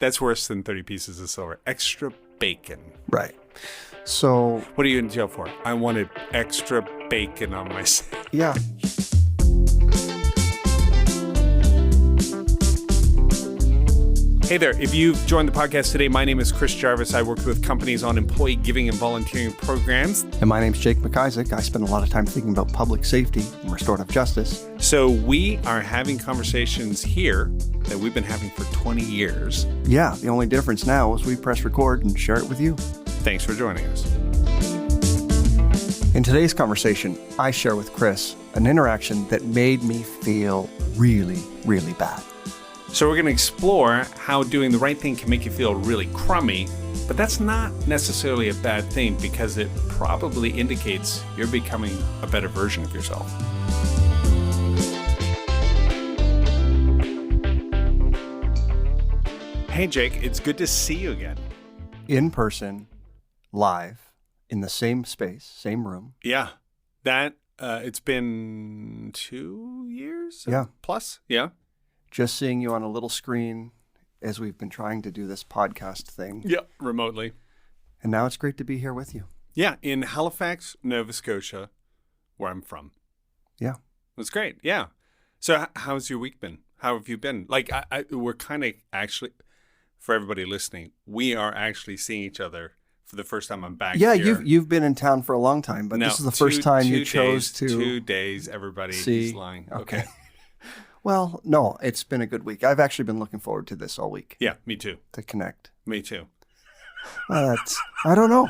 That's worse than 30 pieces of silver. Extra bacon. Right. So... What are you in jail for? I wanted extra bacon on my steak. Yeah. Hey there. If you've joined the podcast today, my name is Chris Jarvis. I work with companies on employee giving and volunteering programs. And my name's Jake McIsaac. I spend a lot of time thinking about public safety and restorative justice. So we are having conversations here that we've been having for 20 years. Yeah, the only difference now is we press record and share it with you. Thanks for joining us. In today's conversation, I share with Chris an interaction that made me feel really, really bad. So we're going to explore how doing the right thing can make you feel really crummy, but that's not necessarily a bad thing because it probably indicates you're becoming a better version of yourself. Hey, Jake, it's good to see you again. In person, live, in the same space, same room. Yeah, that it's been 2 years? Yeah. Plus? Yeah. Just seeing you on a little screen as we've been trying to do this podcast thing. Yeah, remotely. And now it's great to be here with you. Yeah, in Halifax, Nova Scotia, where I'm from. Yeah. That's great. Yeah. So how's your week been? How have you been? Like, we're kind of actually, for everybody listening, we are actually seeing each other for the first time. I'm back here. Yeah, you've been in town for a long time, but this is the first time you chose to... 2 days, everybody is lying. Okay. Well, no, it's been a good week. I've actually been looking forward to this all week. Yeah, me too. To connect. Me too. Well, I don't know.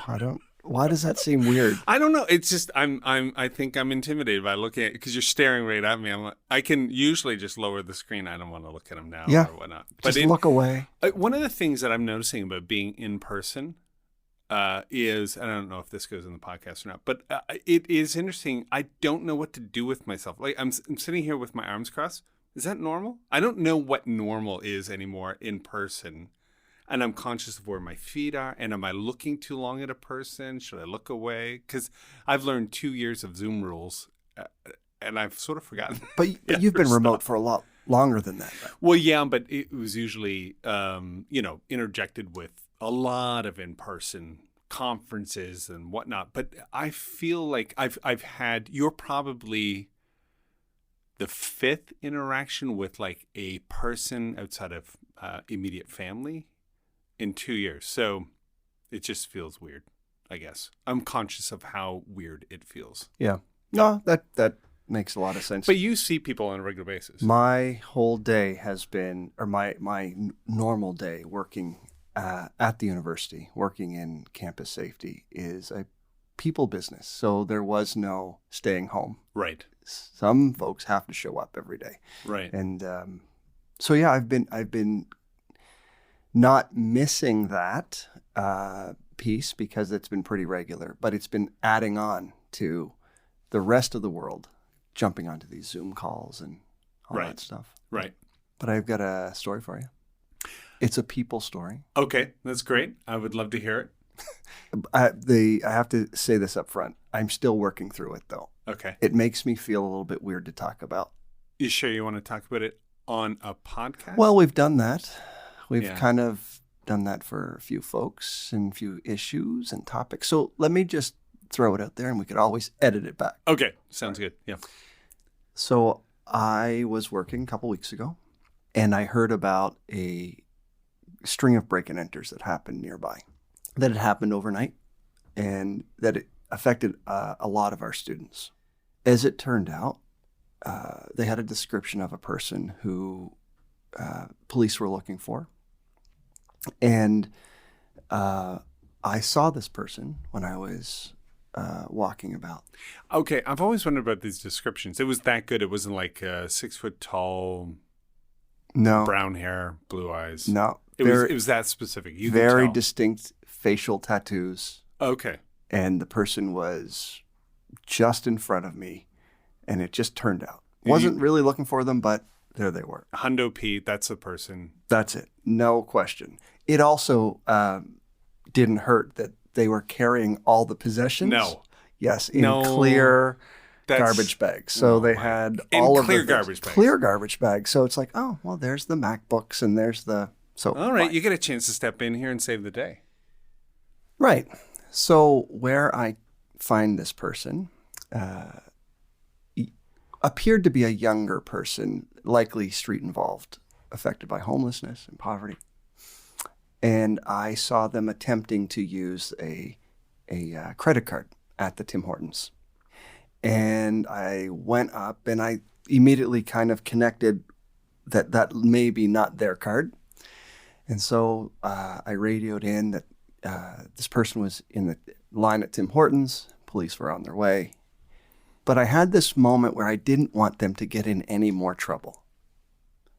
Why does that seem weird? I don't know. It's just I think I'm intimidated by looking at it because you're staring right at me. I'm like, I can usually just lower the screen. I don't want to look at them now or whatnot. But just look away. One of the things that I'm noticing about being in person is, and I don't know if this goes in the podcast or not, but it is interesting. I don't know what to do with myself. Like I'm sitting here with my arms crossed. Is that normal? I don't know what normal is anymore in person. And I'm conscious of where my feet are. And am I looking too long at a person? Should I look away? Because I've learned 2 years of Zoom rules and I've sort of forgotten. But you've been remote for a lot longer than that. Right? Well, yeah, but it was usually, interjected with a lot of in-person conferences and whatnot. But I feel like I've had, you're probably the fifth interaction with like a person outside of immediate family in 2 years. So it just feels weird, I guess. I'm conscious of how weird it feels. Yeah. No, that makes a lot of sense. But you see people on a regular basis. My whole day has been, or my normal day working at the university, working in campus safety is a people business. So there was no staying home. Right. Some folks have to show up every day. Right. And so yeah, I've been not missing that piece because it's been pretty regular, but it's been adding on to the rest of the world jumping onto these Zoom calls and all that stuff. Right. But I've got a story for you. It's a people story. Okay, that's great. I would love to hear it. I have to say this up front. I'm still working through it, though. Okay. It makes me feel a little bit weird to talk about. You sure you want to talk about it on a podcast? Well, we've done that. We've kind of done that for a few folks and a few issues and topics. So let me just throw it out there and we could always edit it back. Okay. Sounds good. Yeah. So I was working a couple weeks ago and I heard about a string of break and enters that happened nearby, that had happened overnight and that it affected a lot of our students. As it turned out, they had a description of a person who police were looking for. And I saw this person when I was walking about. Okay, I've always wondered about these descriptions. It was that good. It wasn't like 6 foot tall, brown hair, blue eyes. No. It was that specific. You very distinct facial tattoos. Okay. And the person was just in front of me, and it just turned out. Wasn't really looking for them, but there they were. Hundo Pete, that's the person. That's it. No question. It also didn't hurt that they were carrying all the possessions. No. Yes, in clear garbage bags. So they had all of the clear garbage bags. Clear garbage bags. So it's like, oh, well, there's the MacBooks and there's the So All right, fine. you get a chance to step in here and save the day. Right. So where I find this person appeared to be a younger person, likely street involved, affected by homelessness and poverty. And I saw them attempting to use a credit card at the Tim Hortons. And I went up and I immediately kind of connected that may be not their card. And so I radioed in that this person was in the line at Tim Hortons. Police were on their way. But I had this moment where I didn't want them to get in any more trouble.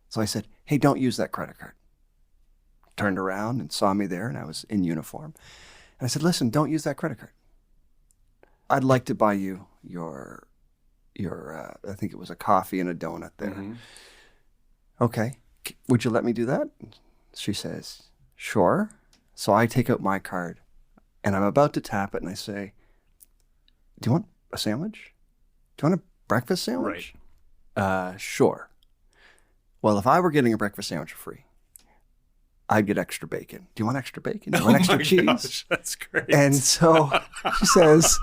So I said, hey, don't use that credit card. Turned around and saw me there, and I was in uniform. And I said, listen, don't use that credit card. I'd like to buy you your I think it was a coffee and a donut there. Mm-hmm. Okay, would you let me do that? She says, sure. So I take out my card, and I'm about to tap it, and I say, do you want a sandwich? Do you want a breakfast sandwich? Right. Sure. Well, if I were getting a breakfast sandwich for free, I'd get extra bacon. Do you want extra bacon? Do you want extra cheese? Gosh, that's great. And so she says,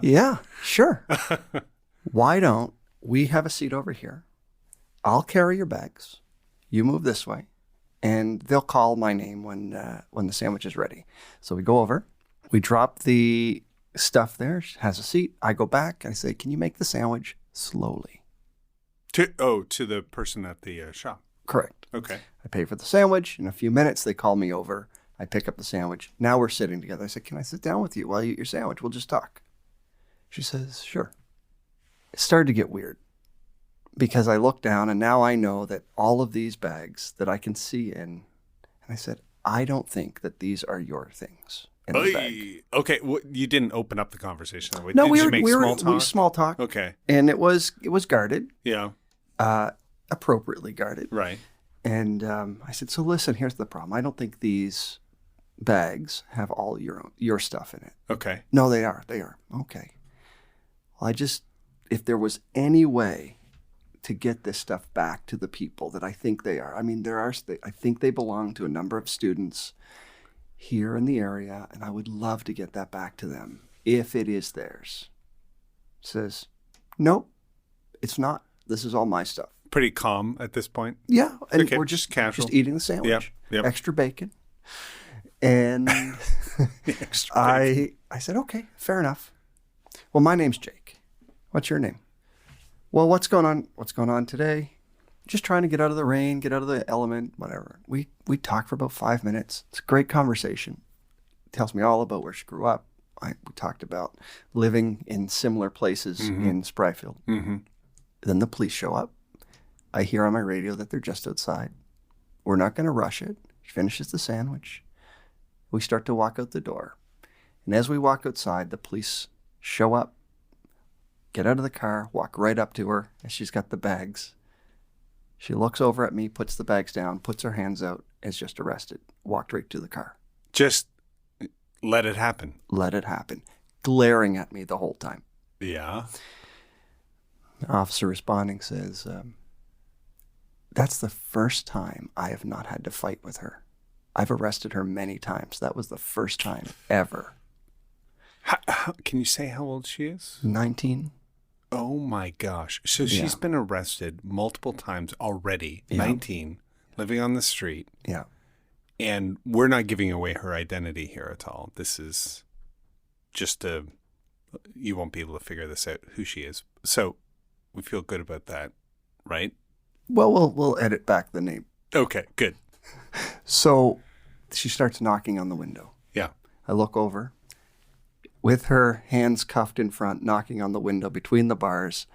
yeah, sure. Why don't we have a seat over here? I'll carry your bags. You move this way. And they'll call my name when the sandwich is ready. So we go over. We drop the stuff there. She has a seat. I go back. I say, can you make the sandwich slowly? To the person at the shop. Correct. Okay. I pay for the sandwich. In a few minutes, they call me over. I pick up the sandwich. Now we're sitting together. I said, can I sit down with you while you eat your sandwich? We'll just talk. She says, sure. It started to get weird because I look down and now I know that all of these bags that I can see in, and I said, I don't think that these are your things in the bag. Okay, you didn't open up the conversation that way. No, Did we you were make small talk? We small talk. Okay. And it was guarded. Yeah. Appropriately guarded. Right. And I said, so listen, here's the problem. I don't think these bags have all your stuff in it. Okay. No, they are. They are. Okay. Well, if there was any way to get this stuff back to the people that I think they are. I mean, I think they belong to a number of students here in the area, and I would love to get that back to them if it is theirs. Says, nope, it's not. This is all my stuff. Pretty calm at this point. Yeah, and Okay, we're just casual. just eating the sandwich. Yep. Extra bacon. And I said, okay, fair enough. Well, my name's Jake. What's your name? Well, what's going on? What's going on today? Just trying to get out of the rain, get out of the element, whatever. We talked for about 5 minutes. It's a great conversation. Tells me all about where she grew up. We talked about living in similar places in Spryfield. Mm-hmm. Then the police show up. I hear on my radio that they're just outside. We're not going to rush it. She finishes the sandwich. We start to walk out the door. And as we walk outside, the police show up, get out of the car, walk right up to her as she's got the bags. She looks over at me, puts the bags down, puts her hands out, is just arrested, walked right to the car. Just let it happen. Let it happen. Glaring at me the whole time. Yeah. The officer responding says, that's the first time I have not had to fight with her. I've arrested her many times. That was the first time ever. Can you say how old she is? 19. Oh my gosh. So she's been arrested multiple times already. Yeah. 19, living on the street. Yeah. And we're not giving away her identity here at all. This is just you won't be able to figure this out, who she is. So we feel good about that, right? Well, we'll edit back the name. Okay, good. So she starts knocking on the window. Yeah. I look over. With her hands cuffed in front, knocking on the window between the bars,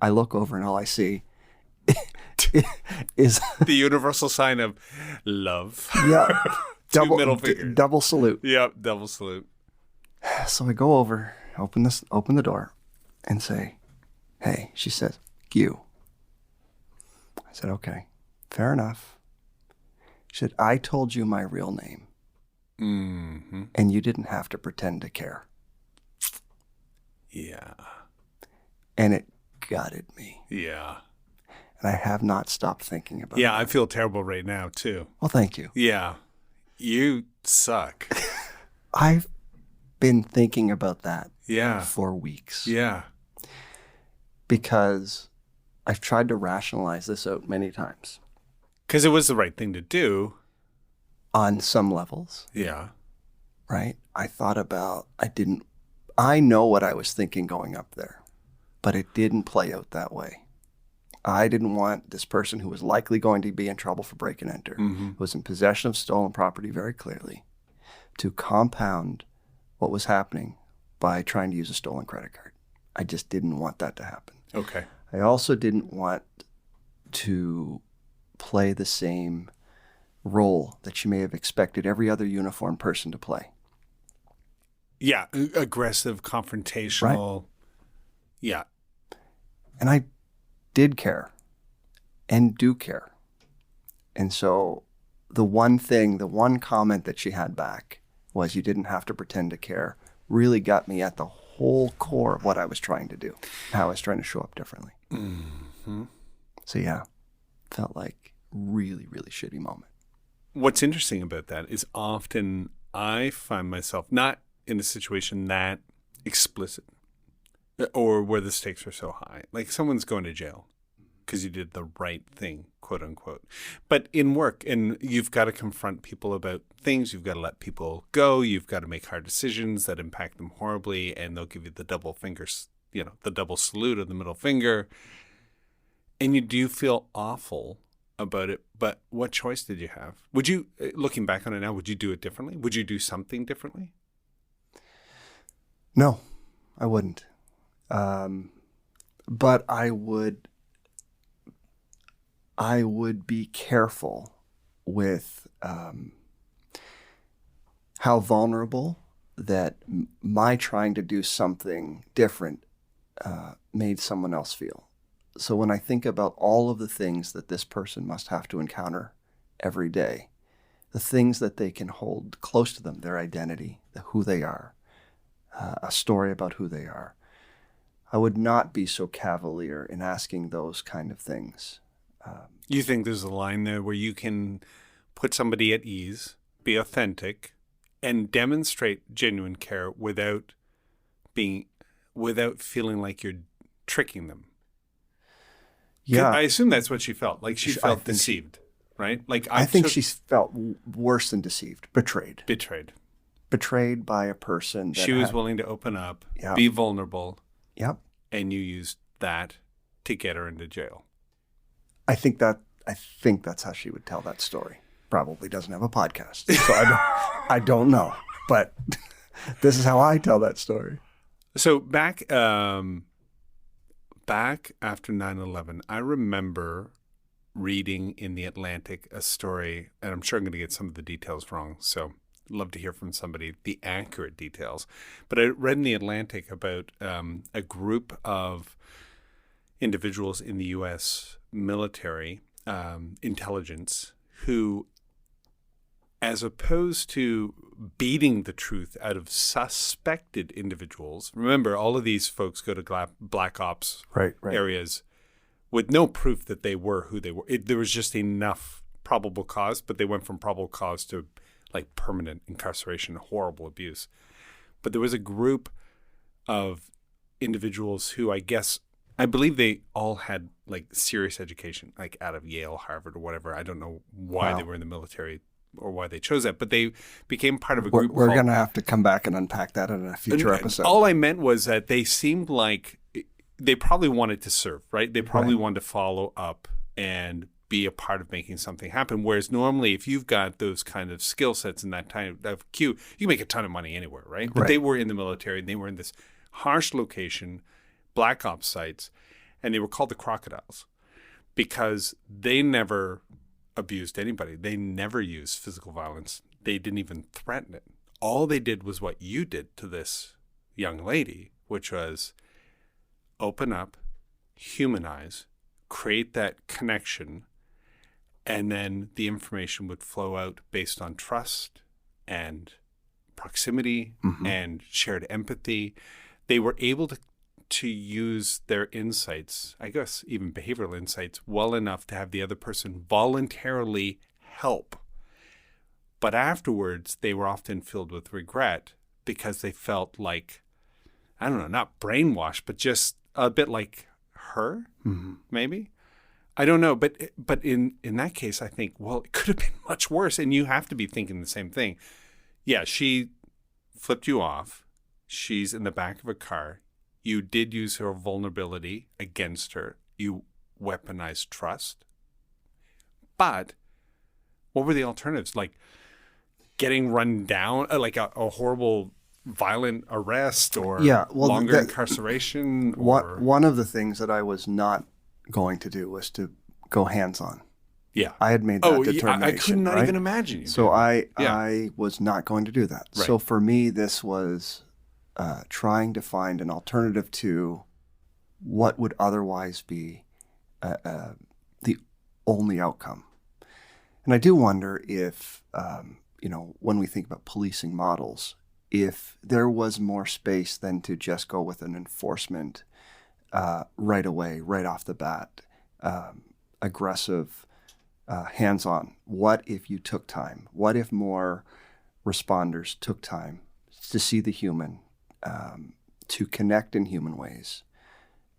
I look over and all I see is the universal sign of love. Yeah. Two middle fingers. Double salute. Yep, double salute. So I go over, open the door, and say, hey, she says, you. I said, okay, fair enough. She said, I told you my real name, and you didn't have to pretend to care. Yeah. And it gutted me. Yeah. And I have not stopped thinking about Yeah, that. I feel terrible right now, too. Well, thank you. Yeah. You suck. I've been thinking about that Yeah. for weeks. Yeah. Because I've tried to rationalize this out many times. Because it was the right thing to do. On some levels, Yeah. right? I know what I was thinking going up there, but it didn't play out that way. I didn't want this person who was likely going to be in trouble for break and enter, who was in possession of stolen property very clearly, to compound what was happening by trying to use a stolen credit card. I just didn't want that to happen. Okay. I also didn't want to play the same role that she may have expected every other uniformed person to play. Yeah. Aggressive, confrontational. Right. Yeah. And I did care and do care. And so the one comment that she had back was, "You didn't have to pretend to care," really got me at the whole core of what I was trying to do, how I was trying to show up differently. Mm-hmm. So yeah, felt like really, really shitty moment. What's interesting about that is often I find myself not in a situation that explicit or where the stakes are so high. Like someone's going to jail because you did the right thing, quote unquote. But in work, and you've got to confront people about things. You've got to let people go. You've got to make hard decisions that impact them horribly. And they'll give you the double fingers, the double salute or the middle finger. And you do feel awful about it, but what choice did you have? Would you, looking back on it now, would you do it differently? Would you do something differently? No, I wouldn't. But I would be careful with how vulnerable that my trying to do something different made someone else feel. So when I think about all of the things that this person must have to encounter every day, the things that they can hold close to them, their identity, who they are, a story about who they are, I would not be so cavalier in asking those kind of things. You think there's a line there where you can put somebody at ease, be authentic, and demonstrate genuine care without feeling like you're tricking them? Yeah, I assume that's what she felt. Like she felt deceived, right? Like I think she felt worse than deceived, betrayed. Betrayed by a person. She was willing to open up, be vulnerable. Yep. And you used that to get her into jail. I think that's how she would tell that story. Probably doesn't have a podcast, so I don't know. But this is how I tell that story. So back after 9/11, I remember reading in The Atlantic a story, and I'm sure I'm going to get some of the details wrong, so I'd love to hear from somebody the accurate details. But I read in The Atlantic about a group of individuals in the U.S. military intelligence who, as opposed to beating the truth out of suspected individuals, remember, all of these folks go to black ops areas with no proof that they were who they were. There was just enough probable cause, but they went from probable cause to like permanent incarceration, horrible abuse. But there was a group of individuals who I believe they all had like serious education, like out of Yale, Harvard, or whatever. I don't know why they were in the military or why they chose that, but they became part of a group. We're going to have to come back and unpack that in a future episode. All I meant was that they seemed like they probably wanted to serve, right? They probably wanted to follow up and be a part of making something happen. Whereas normally, if you've got those kind of skill sets in that type of queue, you can make a ton of money anywhere, right? But they were in the military and they were in this harsh location, black ops sites, and they were called the crocodiles because they never abused anybody. They never used physical violence. They didn't even threaten it. All they did was what you did to this young lady, which was open up, humanize, create that connection, and then the information would flow out based on trust and proximity and shared empathy. They were able to use their insights, I guess even behavioral insights, well enough to have the other person voluntarily help. But afterwards, they were often filled with regret because they felt like, I don't know, not brainwashed, but just a bit like her, maybe. I don't know. But in that case, I think, well, it could have been much worse. And you have to be thinking the same thing. Yeah, she flipped you off. She's in the back of a car. You did use her vulnerability against her. You weaponized trust. But what were the alternatives? Like getting run down, like a horrible, violent arrest, or longer incarceration? Or... One of the things that I was not going to do was to go hands-on. Yeah. I had made that determination. I could not even imagine you. So I was not going to do that. Right. So for me, this was trying to find an alternative to what would otherwise be the only outcome. And I do wonder if, when we think about policing models, if there was more space than to just go with an enforcement right away, right off the bat, aggressive, hands-on. What if you took time? What if more responders took time to see the human, to connect in human ways?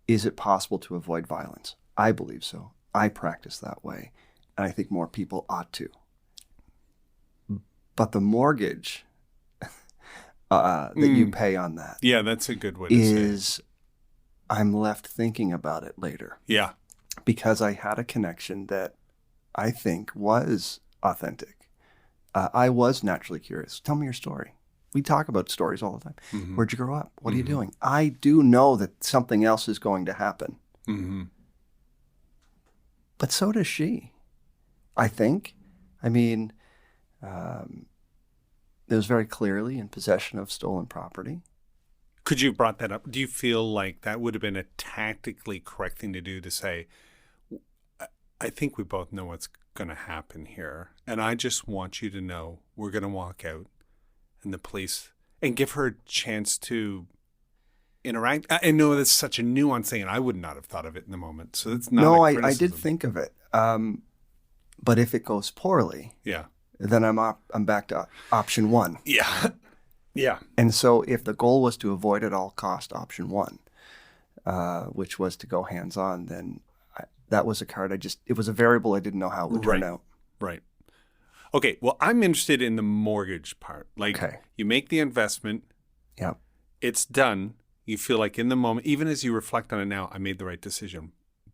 Is it possible to avoid violence? I believe so. I practice that way. And I think more people ought to. But the mortgage that you pay on that. Yeah, that's a good way to say it. I'm left thinking about it later. Yeah. Because I had a connection that I think was authentic. I was naturally curious. Tell me your story. We talk about stories all the time. Mm-hmm. Where'd you grow up? What are you doing? I do know that something else is going to happen. Mm-hmm. But so does she, I think. I mean, it was very clearly in possession of stolen property. Could you have brought that up? Do you feel like that would have been a tactically correct thing to do, to say, I think we both know what's going to happen here, and I just want you to know we're going to walk out and the police, and give her a chance to interact? I know that's such a nuanced thing, and I would not have thought of it in the moment. So it's not. No, I did think of it. But if it goes poorly, then I'm back to option one. Yeah. Yeah. And so if the goal was to avoid at all cost option one, which was to go hands-on, then that was a card it was a variable I didn't know how it would turn out. Right. Okay. Well, I'm interested in the mortgage part. Like, you make the investment. Yeah. It's done. You feel like in the moment, even as you reflect on it now, I made the right decision.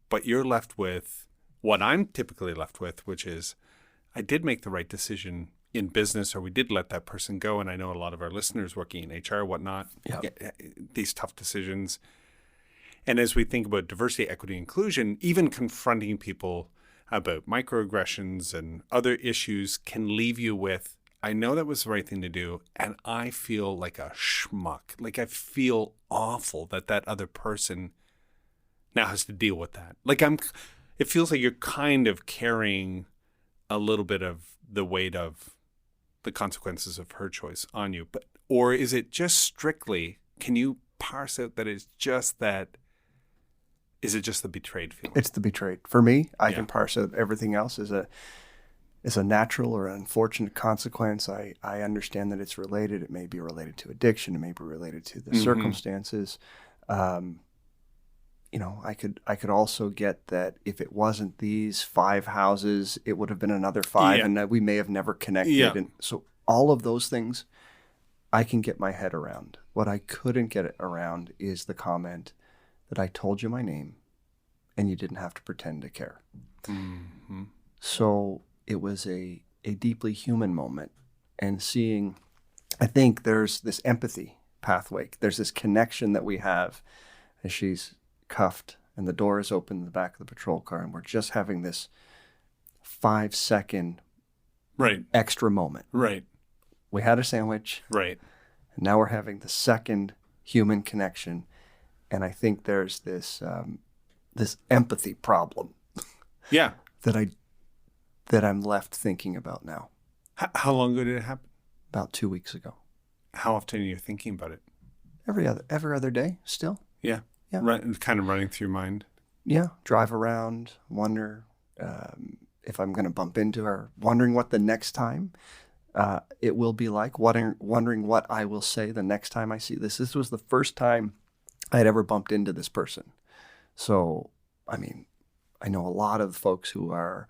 But you're left with what I'm typically left with, which is I did make the right decision in business, or we did let that person go. And I know a lot of our listeners working in HR, whatnot, these tough decisions. And as we think about diversity, equity, inclusion, even confronting people about microaggressions and other issues can leave you with, I know that was the right thing to do, and I feel like a schmuck. Like, I feel awful that other person now has to deal with that. Like, it feels like you're kind of carrying a little bit of the weight of the consequences of her choice on you. Or is it just strictly, can you parse out that it's just that, is it just the betrayed feeling? It's the betrayed. For me, I can parse out everything else as a natural or unfortunate consequence. I understand that it's related. It may be related to addiction. It may be related to the circumstances. I could also get that if it wasn't these 5 houses, it would have been another 5, and that we may have never connected. Yeah. And so all of those things I can get my head around. What I couldn't get around is the comment that I told you my name and you didn't have to pretend to care. Mm-hmm. So it was a deeply human moment, and seeing, I think there's this empathy pathway. There's this connection that we have as she's cuffed and the door is open in the back of the patrol car, and we're just having this 5-second extra moment. Right. We had a sandwich. Right. And now we're having the second human connection. And I think there's this this empathy problem. Yeah. that I'm left thinking about now. How long ago did it happen? About 2 weeks ago. How often are you thinking about it? Every other day still. Yeah. Yeah. Kind of running through your mind. Yeah. Drive around, wonder if I'm going to bump into her, wondering what the next time it will be like, wondering what I will say the next time I see this. This was the first time I had ever bumped into this person. So, I mean, I know a lot of folks who are,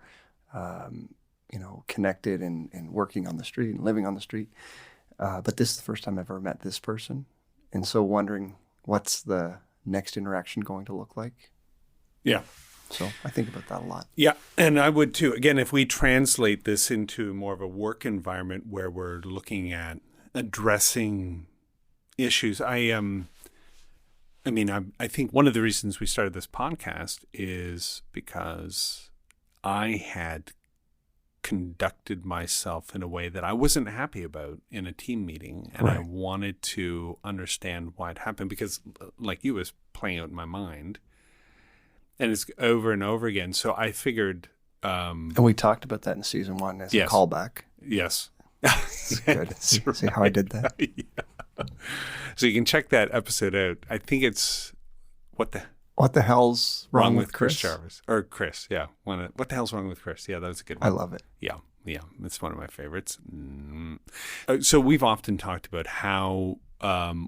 connected and working on the street and living on the street. But this is the first time I've ever met this person. And so wondering what's the next interaction going to look like. Yeah. So I think about that a lot. Yeah, and I would too. Again, if we translate this into more of a work environment where we're looking at addressing issues, I think one of the reasons we started this podcast is because I had conducted myself in a way that I wasn't happy about in a team meeting, and I wanted to understand why it happened because, like you, was playing out in my mind. And it's over and over again. So I figured... and we talked about that in season 1 as a callback. Yes. Good. See how I did that? Yeah. So you can check that episode out. I think it's... What the hell's wrong with Chris Jarvis? Or Chris, yeah. What the hell's wrong with Chris? Yeah, that was a good one. I love it. Yeah. It's one of my favorites. So we've often talked about how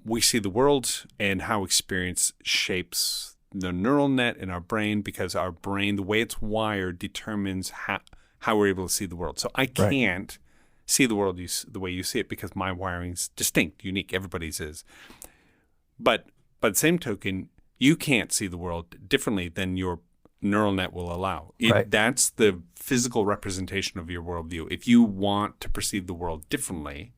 we see the world and how experience shapes the neural net in our brain, because our brain, the way it's wired, determines how we're able to see the world. So I can't see the world the way you see it because my wiring's distinct, unique. Everybody's is. But by the same token, you can't see the world differently than your neural net will allow. That's the physical representation of your worldview. If you want to perceive the world differently,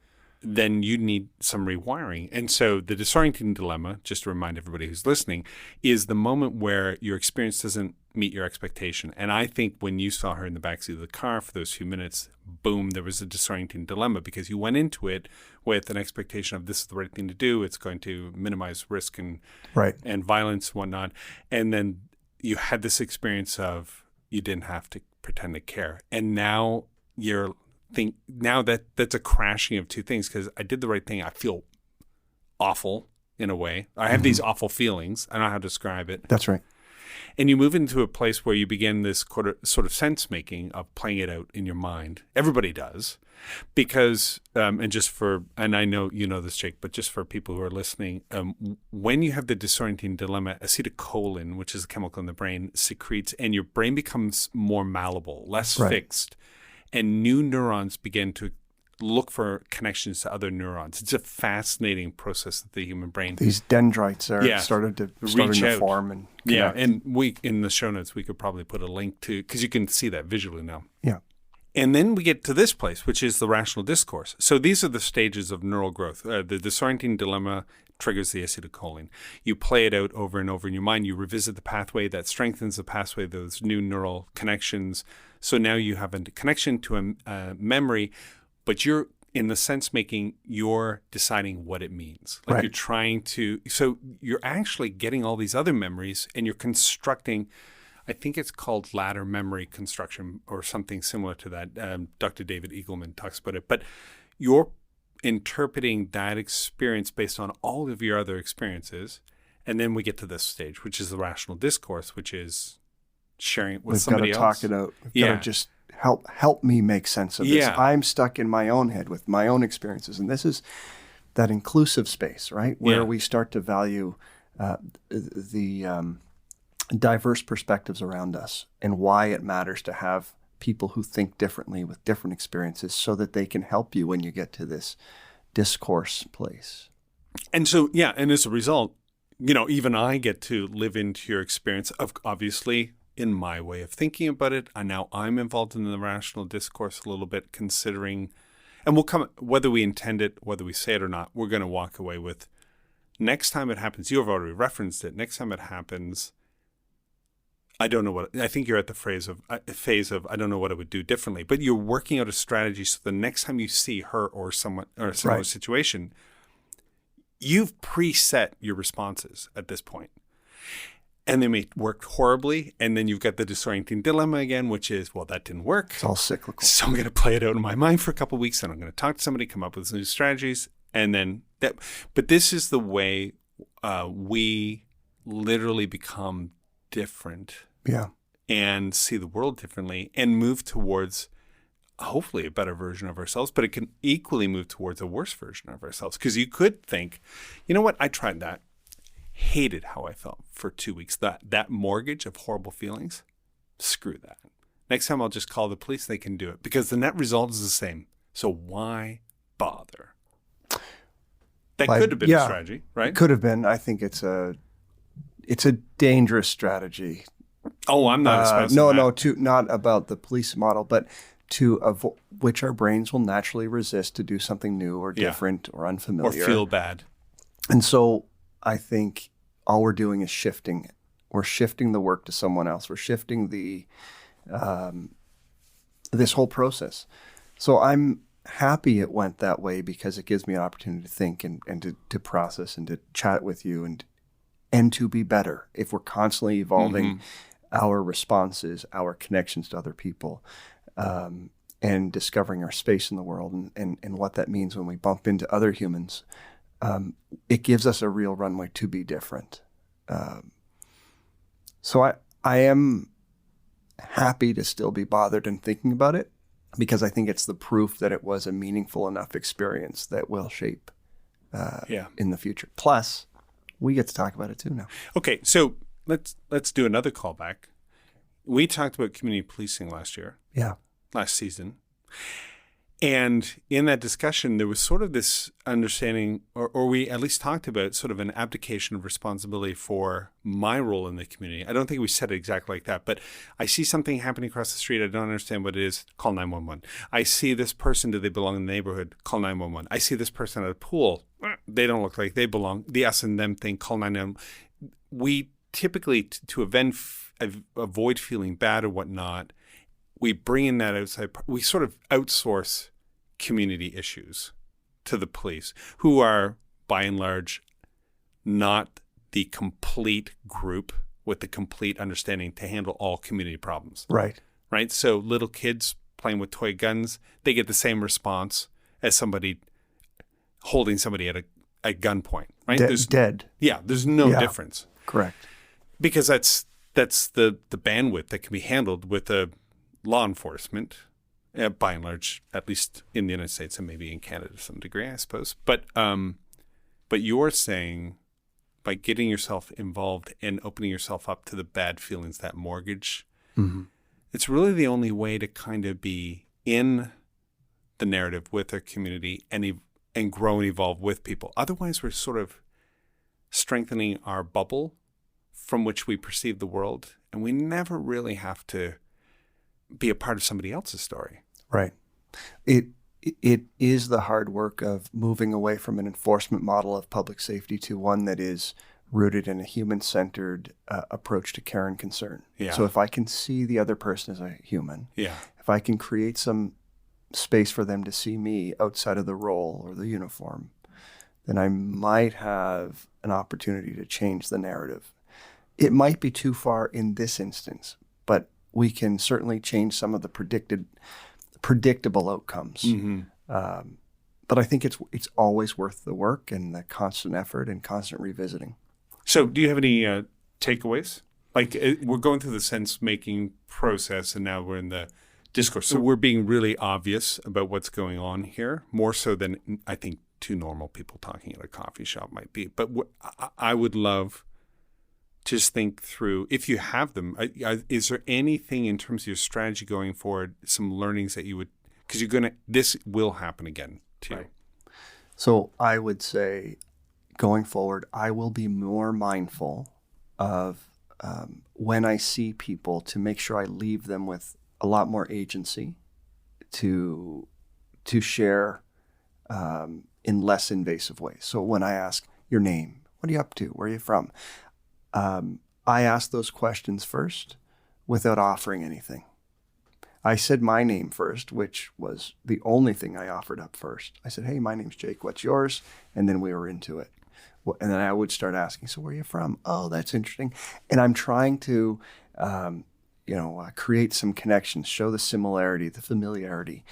then you need some rewiring. And so the disorienting dilemma, just to remind everybody who's listening, is the moment where your experience doesn't meet your expectation. And I think when you saw her in the backseat of the car for those few minutes, boom, there was a disorienting dilemma because you went into it with an expectation of this is the right thing to do. It's going to minimize risk and violence and whatnot. And then you had this experience of you didn't have to pretend to care. And now that's a crashing of two things, because I did the right thing. I feel awful in a way. I have these awful feelings. I don't know how to describe it. That's right. And you move into a place where you begin this sort of sense making of playing it out in your mind. Everybody does, because and I know you know this, Jake, but just for people who are listening, when you have the disorienting dilemma, acetylcholine, which is a chemical in the brain, secretes, and your brain becomes more malleable, less fixed. And new neurons begin to look for connections to other neurons. It's a fascinating process of the human brain. These dendrites are starting to form and connect. Yeah, and we in the show notes we could probably put a link to, because you can see that visually now. Yeah. And then we get to this place, which is the rational discourse. So these are the stages of neural growth. The disorienting dilemma triggers the acetylcholine. You play it out over and over in your mind. You revisit the pathway that strengthens the pathway, those new neural connections. So now you have a connection to a memory, but you're in the sense making, you're deciding what it means. Like you're trying to, so you're actually getting all these other memories and you're constructing, I think it's called ladder memory construction or something similar to that. Dr. David Eagleman talks about it, but you're interpreting that experience based on all of your other experiences. And then we get to this stage, which is the rational discourse, which is sharing it with somebody else. We've got to talk it out. We've got to just help me make sense of this. I'm stuck in my own head with my own experiences. And this is that inclusive space, right? Where we start to value the diverse perspectives around us and why it matters to have people who think differently with different experiences so that they can help you when you get to this discourse place. And so, and as a result, even I get to live into your experience of, obviously, in my way of thinking about it. And now I'm involved in the rational discourse a little bit, considering, and we'll come, whether we intend it, whether we say it or not, we're going to walk away with, next time it happens, you have already referenced it, next time it happens, I don't know what, I think you're at the phase of I don't know what I would do differently, but you're working out a strategy so the next time you see her or someone or a similar situation, you've preset your responses at this point. And they may work horribly, and then you've got the disorienting dilemma again, which is, well, that didn't work. It's all cyclical. So I'm going to play it out in my mind for a couple of weeks, and I'm going to talk to somebody, come up with some new strategies, and then that. But this is the way we literally become different Yeah. and see the world differently and move towards hopefully a better version of ourselves, but it can equally move towards a worse version of ourselves. Because you could think, you know what, I tried that, hated how I felt for 2 weeks. That mortgage of horrible feelings, screw that. Next time I'll just call the police, they can do it. Because the net result is the same. So why bother? That could have been a strategy, right? It could have been. I think it's a dangerous strategy. Oh, I'm not espousing that. Not about the police model, but to avoid which our brains will naturally resist to do something new or different or unfamiliar. Or feel bad. And so I think all we're doing is shifting. We're shifting the work to someone else. We're shifting this whole process. So I'm happy it went that way because it gives me an opportunity to think and to process and to chat with you and to be better. If we're constantly evolving our responses, our connections to other people, and discovering our space in the world and what that means when we bump into other humans, it gives us a real runway to be different. So I am happy to still be bothered and thinking about it, because I think it's the proof that it was a meaningful enough experience that will shape in the future. Plus, we get to talk about it too now. Okay, so let's do another callback. We talked about community policing last season. And in that discussion, there was sort of this understanding, or we at least talked about sort of an abdication of responsibility for my role in the community. I don't think we said it exactly like that, but I see something happening across the street. I don't understand what it is. Call 911. I see this person. Do they belong in the neighborhood? Call 911. I see this person at a pool. They don't look like they belong. The us and them thing, call 911. We typically, to avoid feeling bad or whatnot, we bring in that outside, we sort of outsource community issues to the police, who are by and large not the complete group with the complete understanding to handle all community problems. Right. So little kids playing with toy guns, they get the same response as somebody holding somebody at a gunpoint. Right? Dead. Yeah, there's no difference. Correct. Because that's the bandwidth that can be handled with a law enforcement, by and large, at least in the United States and maybe in Canada to some degree, I suppose. But you're saying by getting yourself involved and opening yourself up to the bad feelings, that mortgage, it's really the only way to kind of be in the narrative with our community and grow and evolve with people. Otherwise, we're sort of strengthening our bubble from which we perceive the world, and we never really have to be a part of somebody else's story. Right. It is the hard work of moving away from an enforcement model of public safety to one that is rooted in a human-centered approach to care and concern. Yeah. So if I can see the other person as a human, if I can create some space for them to see me outside of the role or the uniform, then I might have an opportunity to change the narrative. It might be too far in this instance, but we can certainly change some of the predictable outcomes. But I think it's always worth the work and the constant effort and constant revisiting. So do you have any takeaways? Like we're going through the sense-making process and now we're in the discourse. So we're being really obvious about what's going on here, more so than I think two normal people talking at a coffee shop might be. But I would love to just think through, if you have them, is there anything in terms of your strategy going forward, some learnings that you would, because this will happen again to you. So I would say going forward, I will be more mindful of when I see people to make sure I leave them with a lot more agency to share in less invasive ways. So when I ask your name, what are you up to? Where are you from? I asked those questions first without offering anything. I said my name first, which was the only thing I offered up first. I said, hey, my name's Jake, what's yours? And then we were into it. And then I would start asking, so where are you from? Oh, that's interesting. And I'm trying to, create some connections, show the similarity, the familiarity,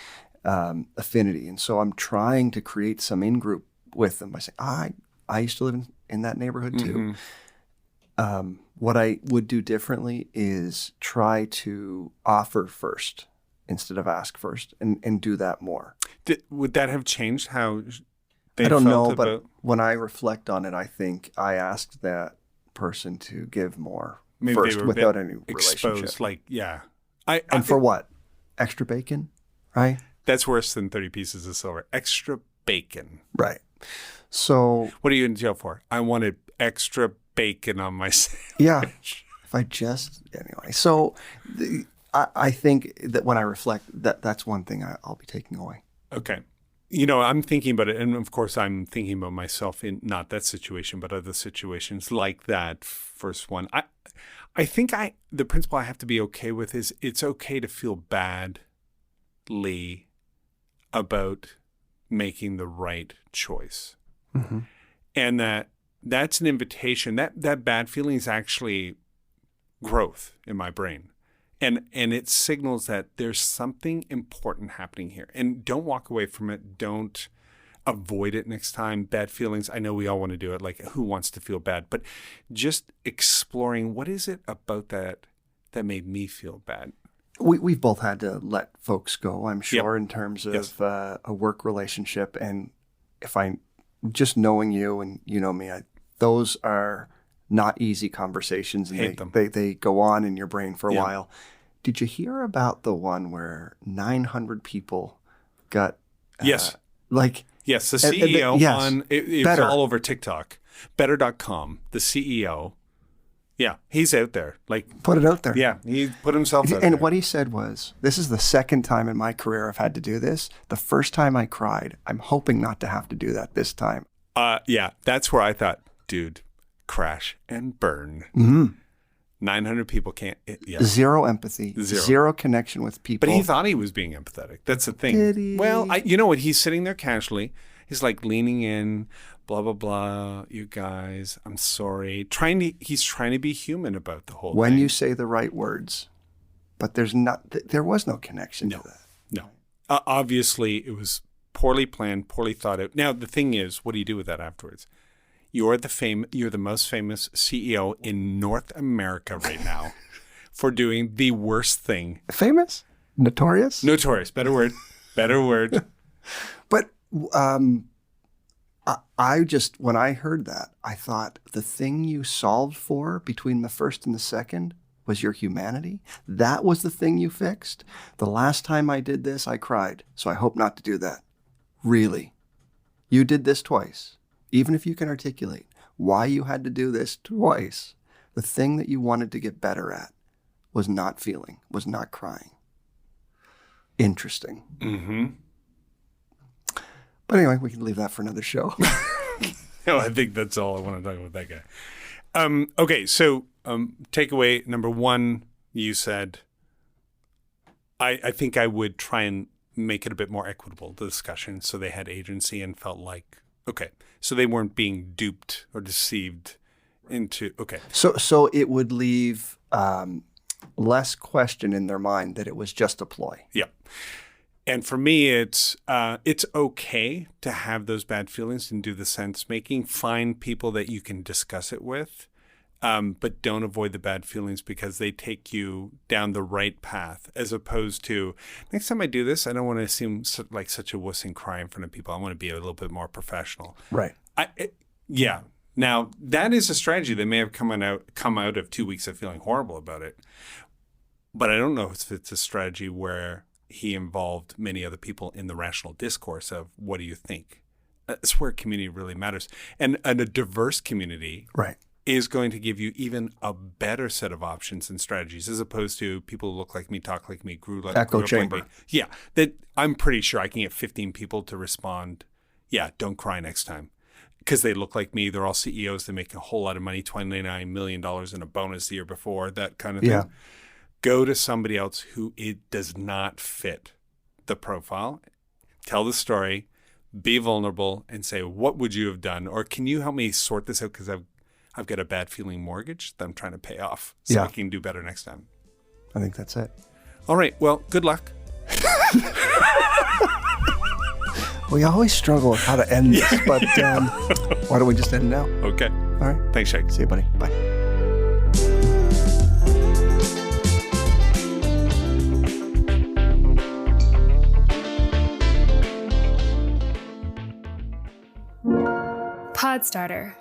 affinity. And so I'm trying to create some in-group with them by saying, I used to live in that neighborhood too. What I would do differently is try to offer first instead of ask first, and do that more. Would that have changed how they I don't felt know, about... but when I reflect on it, I think I asked that person to give more Maybe first they were without a any bit exposed, relationship. like, yeah. And for what? Extra bacon, right? That's worse than 30 pieces of silver. Extra bacon. Right. So... What are you in jail for? I wanted extra bacon on my sandwich. Yeah. If I just... Anyway. So I think that when I reflect, that's one thing I'll be taking away. Okay. You know, I'm thinking about it, and of course I'm thinking about myself in not that situation, but other situations like that first one. I think the principle I have to be okay with is it's okay to feel badly about making the right choice. Mm-hmm. And that's an invitation. That bad feeling is actually growth in my brain. And it signals that there's something important happening here. And don't walk away from it. Don't avoid it next time. Bad feelings, I know we all want to do it. Like, who wants to feel bad? But just exploring, what is it about that made me feel bad? We've both had to let folks go, I'm sure, Yep. in terms of Yes. a work relationship. And if I just knowing you and you know me, those are not easy conversations. And Hate them. They go on in your brain for a Yeah. while. Did you hear about the one where 900 people got... Yes. Yes, the And CEO yes, it's Better. all over TikTok. Better.com, the CEO. Yeah, he's out there. Like, Put it out there. yeah, he put himself out And there. what he said was, this is the second time in my career I've had to do this. The first time I cried. I'm hoping not to have to do that this time. Yeah, that's where I thought, dude, crash and burn. Mm-hmm. 900 people can't. Yeah. Zero empathy. Zero connection with people. But he thought he was being empathetic. That's the thing. Did he? Well, you know what? He's sitting there casually. He's like leaning in, blah, blah, blah. You guys, I'm sorry. He's trying to be human about the whole when thing. you say the right words, but there was no connection to that. No. Obviously, it was poorly planned, poorly thought out. Now, the thing is, what do you do with that afterwards? You're the most famous CEO in North America right now for doing the worst thing. Famous? Notorious? Notorious. Better word. But I just, when I heard that, I thought the thing you solved for between the first and the second was your humanity. That was the thing you fixed. The last time I did this, I cried. So I hope not to do that. Really? You did this twice. Even if you can articulate why you had to do this twice, the thing that you wanted to get better at was not feeling, was not crying. Interesting. Mm-hmm. But anyway, we can leave that for another show. No, I think that's all I want to talk about that guy. Okay, so takeaway number one, you said, I think I would try and make it a bit more equitable, the discussion, so they had agency and felt like, okay, so they weren't being duped or deceived into, okay. So it would leave less question in their mind that it was just a ploy. Yeah. And for me, it's okay to have those bad feelings and do the sense making. Find people that you can discuss it with, but don't avoid the bad feelings because they take you down the right path. As opposed to next time I do this, I don't want to seem like such a wuss and cry in front of people. I want to be a little bit more professional. Right. Yeah. Now that is a strategy that may have come out of 2 weeks of feeling horrible about it, but I don't know if it's a strategy where he involved many other people in the rational discourse of what do you think? That's where community really matters. And a diverse community Right. is going to give you even a better set of options and strategies as opposed to people who look like me, talk like me, grew Echo up chamber. like me. Yeah. That I'm pretty sure I can get 15 people to respond, yeah, don't cry next time. Because they look like me. They're all CEOs. They make a whole lot of money, $29 million in a bonus the year before, that kind of thing. Yeah. Go to somebody else who it does not fit the profile. Tell the story, be vulnerable, and say, what would you have done? Or can you help me sort this out because I've got a bad feeling mortgage that I'm trying to pay off so Yeah. I can do better next time. I think that's it. All right. Well, good luck. We always struggle with how to end this, but why don't we just end now? Okay. All right. Thanks, Shake. See you, buddy. Bye. Podstarter,